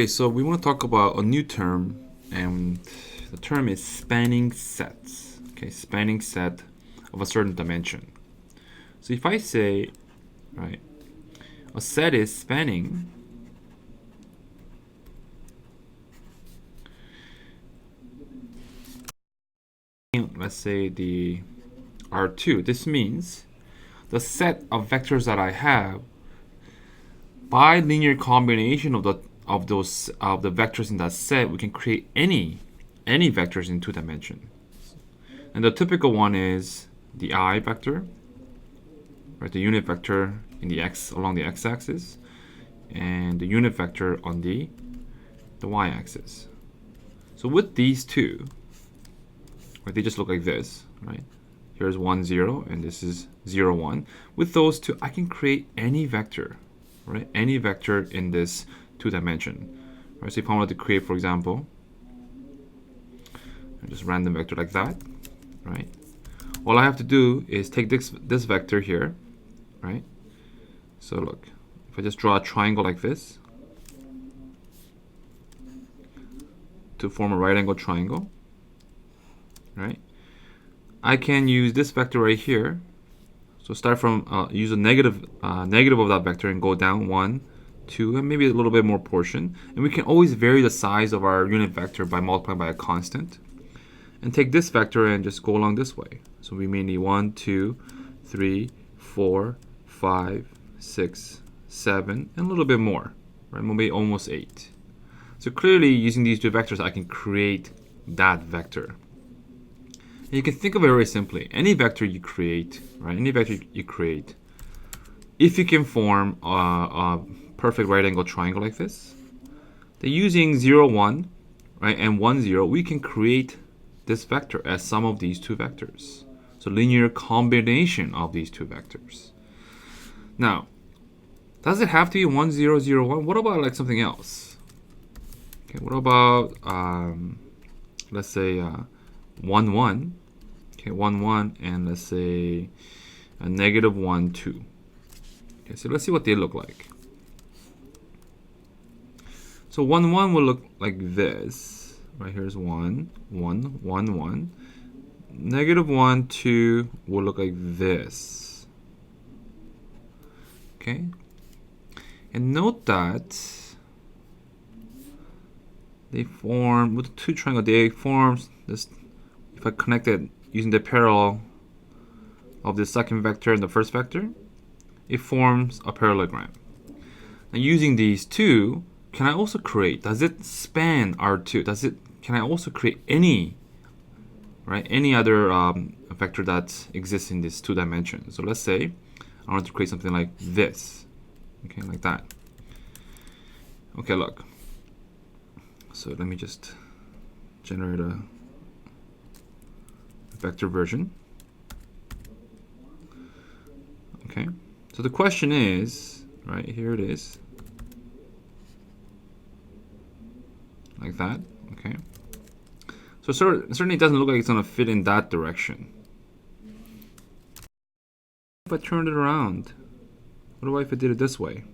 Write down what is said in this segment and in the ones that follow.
Okay, so we want to talk about a new term, and the term is spanning sets. Okay, spanning set of a certain dimension. So if I say, right, a set is spanning let's say the R2, this means the set of vectors that I have by linear combination of the vectors in that set, we can create any vectors in two dimension. And the typical one is the I vector, right? The unit vector in the x along the x-axis, and the unit vector on the y-axis. So with these two, right, they just look like this, right? Here's 1, 0, and this is 0, 1. With those two, I can create any vector, right? Any vector in this two dimension. Right? So if I wanted to create, for example, just random vector like that, right? All I have to do is take this vector here, right? So look, if I just draw a triangle like this to form a right angle triangle, right? I can use this vector right here. So start from use a negative of that vector and go down 1, 2, and maybe a little bit more portion. And we can always vary the size of our unit vector by multiplying by a constant. And take this vector and just go along this way. So we may need 1, 2, 3, 4, 5, 6, 7, and a little bit more, right? Maybe almost 8. So clearly, using these two vectors, I can create that vector. And you can think of it very simply. Any vector you create, right? Any vector you create, if you can form a perfect right angle triangle like this, then using 0, 1, right, and 1, 0, we can create this vector as sum of these two vectors. So linear combination of these two vectors. Now, does it have to be 1, 0, 0, 1? What about like something else? Okay, what about let's say 1, 1. Okay, 1, 1, and let's say a negative 1, 2. Okay, so let's see what they look like. So 1, 1 will look like this. Right, here's 1, 1, 1, 1. Negative 1, 2 will look like this. Okay? And note that they form, with the two triangles, they form this, if I connect it using the parallel of the second vector and the first vector, it forms a parallelogram. Now using these two, can I also create, does it span R2? Can I also create any, right, any other vector that exists in this two dimensions? So let's say I want to create something like this, okay, like that. Okay, look. So let me just generate a vector version. Okay, so the question is, right, here it is, like that. Okay, so certainly it doesn't look like it's going to fit in that direction. If I turned it around, what about if I did it this way?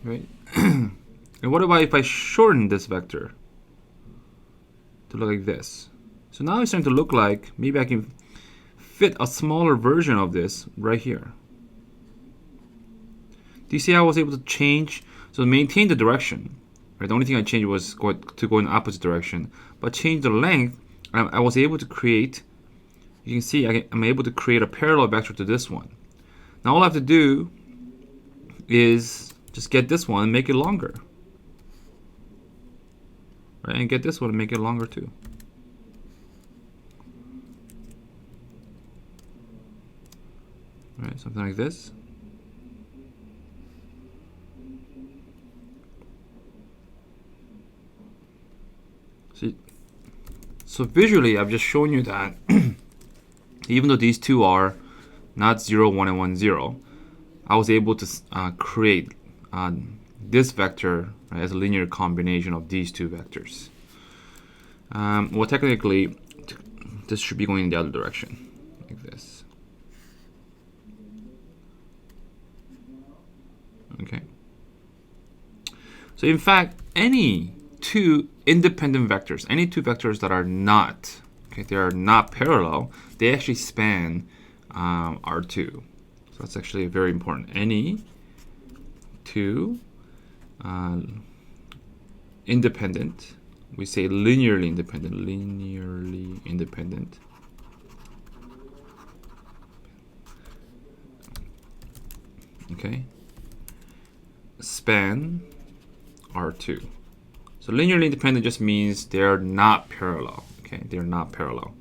Right? And what about if I shorten this vector to look like this? So now it's starting to look like maybe I can fit a smaller version of this right here. Do you see how I was able to change? So maintain the direction. Right? The only thing I changed was to go in the opposite direction. But change the length, I was able to create, you can see I'm able to create a parallel vector to this one. Now all I have to do is just get this one and make it longer. Right? And get this one and make it longer too. Right? Something like this. So visually, I've just shown you that even though these two are not 0, 1, and 1, 0, I was able to create this vector, right, as a linear combination of these two vectors. Well, technically, this should be going in the other direction, like this. Okay. So in fact, any two independent vectors, any two vectors that are not, okay, they are not parallel, they actually span R2. So that's actually very important. Any two independent, we say linearly independent, okay, span R2. So linearly independent just means they're not parallel. Okay, they're not parallel.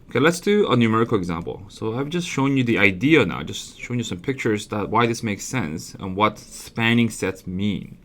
Okay, let's do a numerical example. So I've just shown you the idea now, just showing you some pictures that why this makes sense and what spanning sets mean.